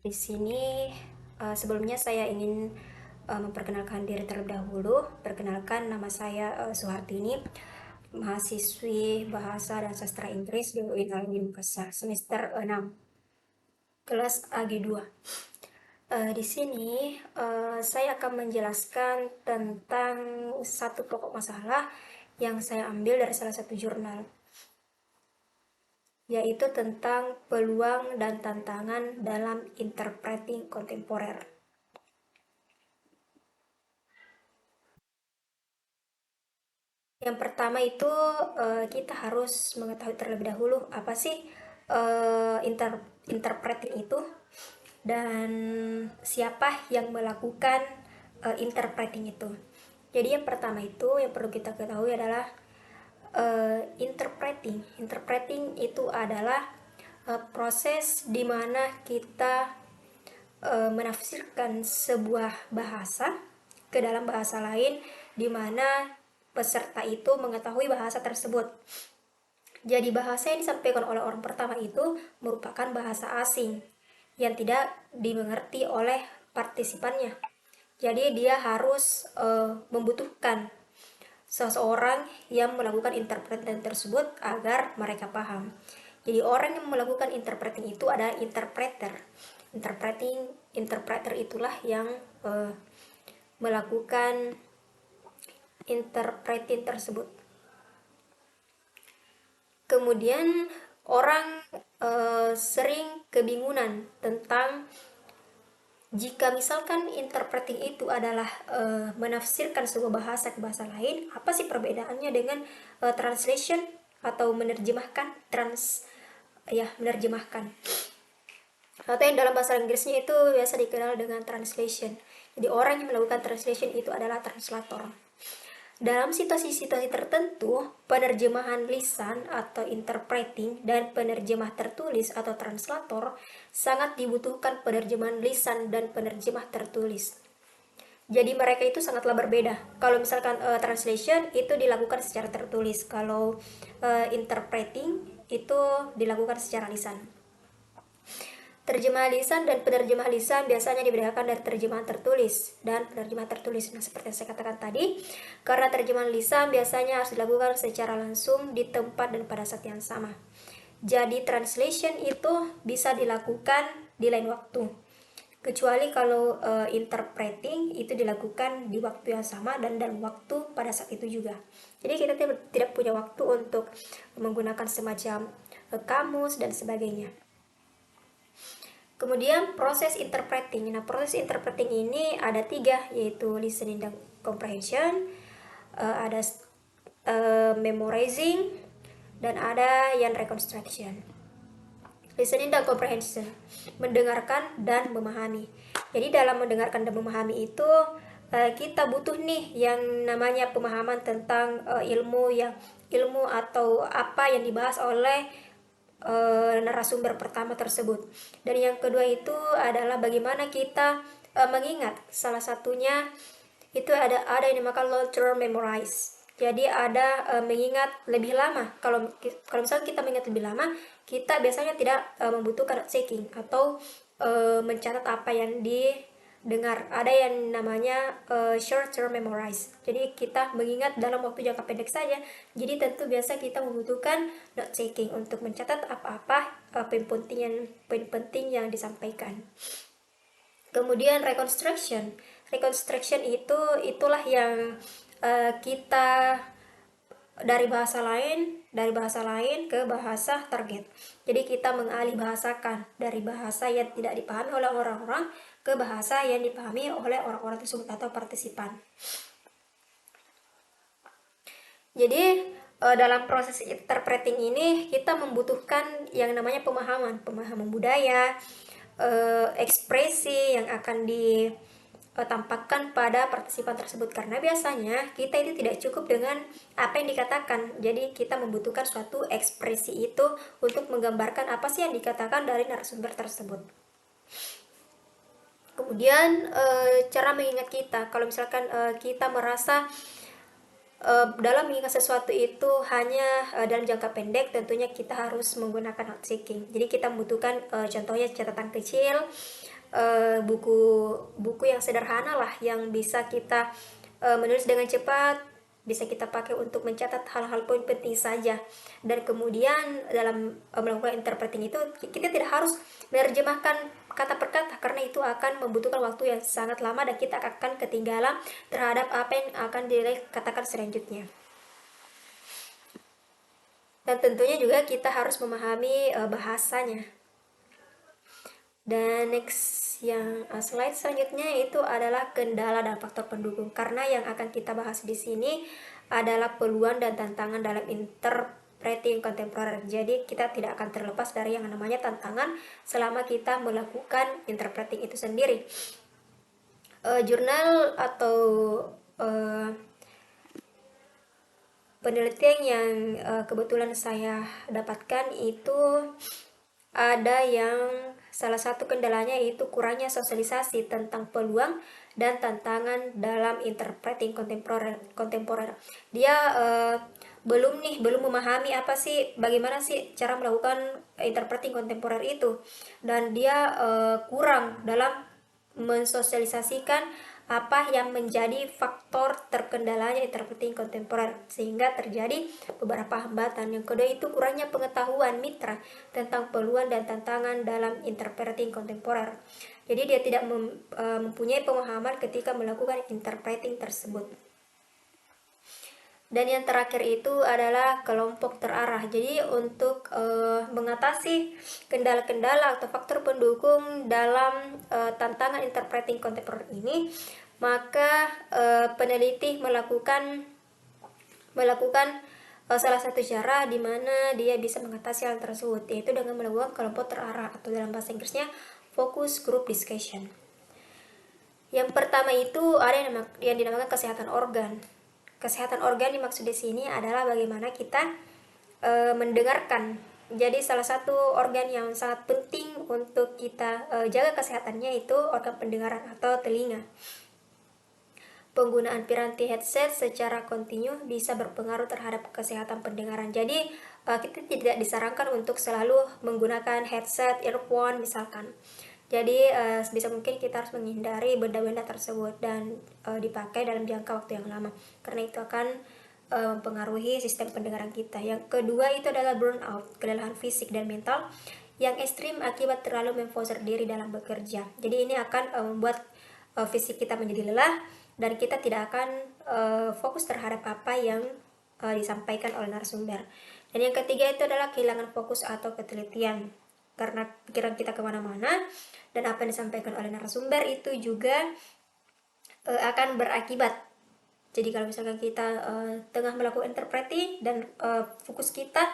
Di sini sebelumnya saya ingin memperkenalkan diri terlebih dahulu. Perkenalkan, nama saya Suhartini, mahasiswi Bahasa dan Sastra Inggris di UIN Alumni Makassar, semester 6, kelas AG2. Di sini saya akan menjelaskan tentang satu pokok masalah yang saya ambil dari salah satu jurnal, yaitu tentang peluang dan tantangan dalam interpreting kontemporer. Yang pertama itu kita harus mengetahui terlebih dahulu apa sih interpreting itu, dan siapa yang melakukan interpreting itu. Jadi yang pertama itu yang perlu kita ketahui adalah interpreting. Interpreting itu adalah proses di mana kita menafsirkan sebuah bahasa ke dalam bahasa lain, di mana peserta itu mengetahui bahasa tersebut. Jadi bahasa yang disampaikan oleh orang pertama itu merupakan bahasa asing yang tidak dimengerti oleh partisipannya. Jadi dia harus membutuhkan seseorang yang melakukan interpreting tersebut agar mereka paham. Jadi orang yang melakukan interpreting itu adalah interpreter. Interpreter itulah yang melakukan interpreting tersebut. Kemudian orang sering kebingungan tentang jika misalkan interpreting itu adalah menafsirkan sebuah bahasa ke bahasa lain, apa sih perbedaannya dengan translation atau menerjemahkan? Menerjemahkan. Atau yang dalam bahasa Inggrisnya itu biasa dikenal dengan translation. Jadi orang yang melakukan translation itu adalah translator. Dalam situasi-situasi tertentu, penerjemahan lisan atau interpreting dan penerjemah tertulis atau translator sangat dibutuhkan penerjemahan lisan dan penerjemah tertulis. Jadi mereka itu sangatlah berbeda. Kalau misalkan translation itu dilakukan secara tertulis, kalau interpreting itu dilakukan secara lisan. Terjemah lisan dan penerjemah lisan biasanya dibedakan dari terjemahan tertulis dan penerjemah tertulis. Nah, seperti yang saya katakan tadi, karena terjemahan lisan biasanya harus dilakukan secara langsung di tempat dan pada saat yang sama. Jadi translation itu bisa dilakukan di lain waktu. Kecuali kalau interpreting itu dilakukan di waktu yang sama dan dalam waktu pada saat itu juga. Jadi kita tidak punya waktu untuk menggunakan semacam kamus dan sebagainya. Kemudian proses interpreting. Nah, proses interpreting ini ada 3, yaitu listening dan comprehension, ada memorizing, dan ada yang reconstruction. Listening dan comprehension, mendengarkan dan memahami. Jadi dalam mendengarkan dan memahami itu kita butuh nih yang namanya pemahaman tentang ilmu atau apa yang dibahas oleh narasumber pertama tersebut. Dan yang kedua itu adalah bagaimana kita mengingat. Salah satunya itu ada yang dinamakan long term memorize. Jadi ada mengingat lebih lama. Kalau misalnya kita mengingat lebih lama, kita biasanya tidak membutuhkan checking atau mencatat apa yang didengar. Ada yang namanya short term memorize. Jadi kita mengingat dalam waktu jangka pendek saja. Jadi tentu biasa kita membutuhkan note taking untuk mencatat apa-apa poin penting yang disampaikan. Kemudian reconstruction. Reconstruction itulah yang kita dari bahasa lain ke bahasa target. Jadi kita mengalih bahasakan dari bahasa yang tidak dipahami oleh orang-orang ke bahasa yang dipahami oleh orang-orang tersebut atau partisipan. Jadi dalam proses interpreting ini kita membutuhkan yang namanya pemahaman budaya, ekspresi yang akan ditampakkan pada partisipan tersebut, karena biasanya kita itu tidak cukup dengan apa yang dikatakan. Jadi kita membutuhkan suatu ekspresi itu untuk menggambarkan apa sih yang dikatakan dari narasumber tersebut. Kemudian cara mengingat kita, kalau misalkan kita merasa dalam mengingat sesuatu itu hanya dalam jangka pendek, tentunya kita harus menggunakan note taking. Jadi kita membutuhkan contohnya catatan kecil, buku yang sederhana lah yang bisa kita menulis dengan cepat, bisa kita pakai untuk mencatat hal-hal poin penting saja. Dan kemudian dalam melakukan interpreting itu kita tidak harus menerjemahkan kata per kata, karena itu akan membutuhkan waktu yang sangat lama dan kita akan ketinggalan terhadap apa yang akan dikatakan selanjutnya. Dan tentunya juga kita harus memahami bahasanya. Dan next yang slide selanjutnya itu adalah kendala dan faktor pendukung. Karena yang akan kita bahas di sini adalah peluang dan tantangan dalam interpreting kontemporer. Jadi kita tidak akan terlepas dari yang namanya tantangan selama kita melakukan interpreting itu sendiri. Jurnal atau penelitian yang kebetulan saya dapatkan itu ada yang salah satu kendalanya yaitu kurangnya sosialisasi tentang peluang dan tantangan dalam interpreting kontemporer. Dia belum memahami apa sih, bagaimana sih cara melakukan interpreting kontemporer itu, dan dia kurang dalam mensosialisasikan apa yang menjadi faktor terkendalanya interpreting kontemporer, sehingga terjadi beberapa hambatan. Yang kedua itu kurangnya pengetahuan mitra tentang peluang dan tantangan dalam interpreting kontemporer. Jadi dia tidak mempunyai pemahaman ketika melakukan interpreting tersebut. Dan yang terakhir itu adalah kelompok terarah. Jadi untuk mengatasi kendala-kendala atau faktor pendukung dalam tantangan interpreting kontemporer ini, maka peneliti melakukan salah satu cara di mana dia bisa mengatasi hal tersebut, yaitu dengan melakukan kelompok terarah atau dalam bahasa Inggrisnya focus group discussion. Yang pertama itu ada yang dinamakan kesehatan organ. Kesehatan organ dimaksud di sini adalah bagaimana kita mendengarkan. Jadi salah satu organ yang sangat penting untuk kita jaga kesehatannya itu organ pendengaran atau telinga. Penggunaan piranti headset secara kontinu bisa berpengaruh terhadap kesehatan pendengaran. Jadi kita tidak disarankan untuk selalu menggunakan headset, earphone misalkan. Jadi sebisa mungkin kita harus menghindari benda-benda tersebut dan dipakai dalam jangka waktu yang lama, karena itu akan mempengaruhi sistem pendengaran kita. Yang kedua itu adalah burnout, kelelahan fisik dan mental yang ekstrim akibat terlalu memforsir diri dalam bekerja. Jadi ini akan membuat fisik kita menjadi lelah dan kita tidak akan fokus terhadap apa yang disampaikan oleh narasumber. Dan yang ketiga itu adalah kehilangan fokus atau ketelitian, karena pikiran kita kemana-mana dan apa yang disampaikan oleh narasumber itu juga akan berakibat. Jadi kalau misalkan kita tengah melakukan interpreting dan fokus kita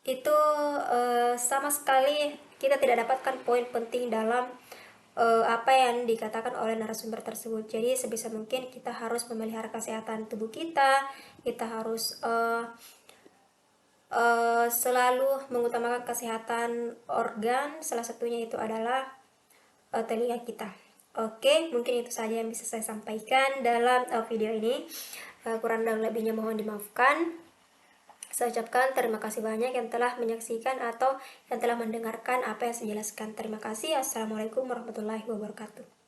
itu sama sekali kita tidak dapatkan poin penting dalam apa yang dikatakan oleh narasumber tersebut. Jadi sebisa mungkin kita harus memelihara kesehatan tubuh kita. Kita harus selalu mengutamakan kesehatan organ. Salah satunya itu adalah telinga kita. Oke, mungkin itu saja yang bisa saya sampaikan dalam video ini. Kurang dan lebihnya mohon dimaafkan. Saya ucapkan terima kasih banyak yang telah menyaksikan atau yang telah mendengarkan apa yang saya jelaskan. Terima kasih. Assalamualaikum warahmatullahi wabarakatuh.